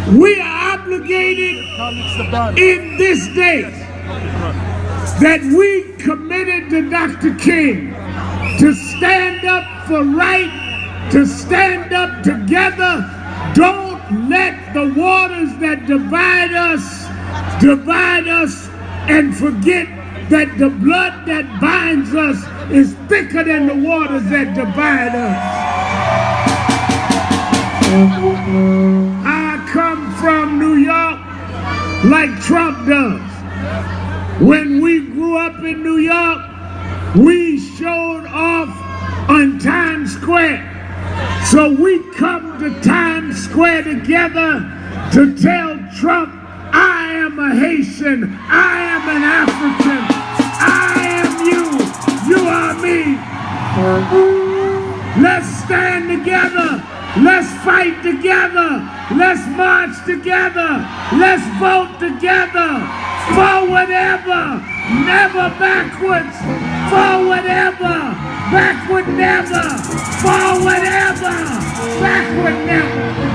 We are obligated in this day that we committed to Dr. King to stand up for right, to stand up together. Don't let the waters that divide us and forget that the blood that binds us is thicker than the waters that divide us. I come from New York like Trump does. When we grew up in New York, we showed off on Times Square. So we come to Times Square together to tell Trump, I am a Haitian, I am an African, I am you, you are me. Let's stand together, let's fight together, let's march together, let's vote together, forward ever, never backwards, forward ever, backward never, forward ever, backward never.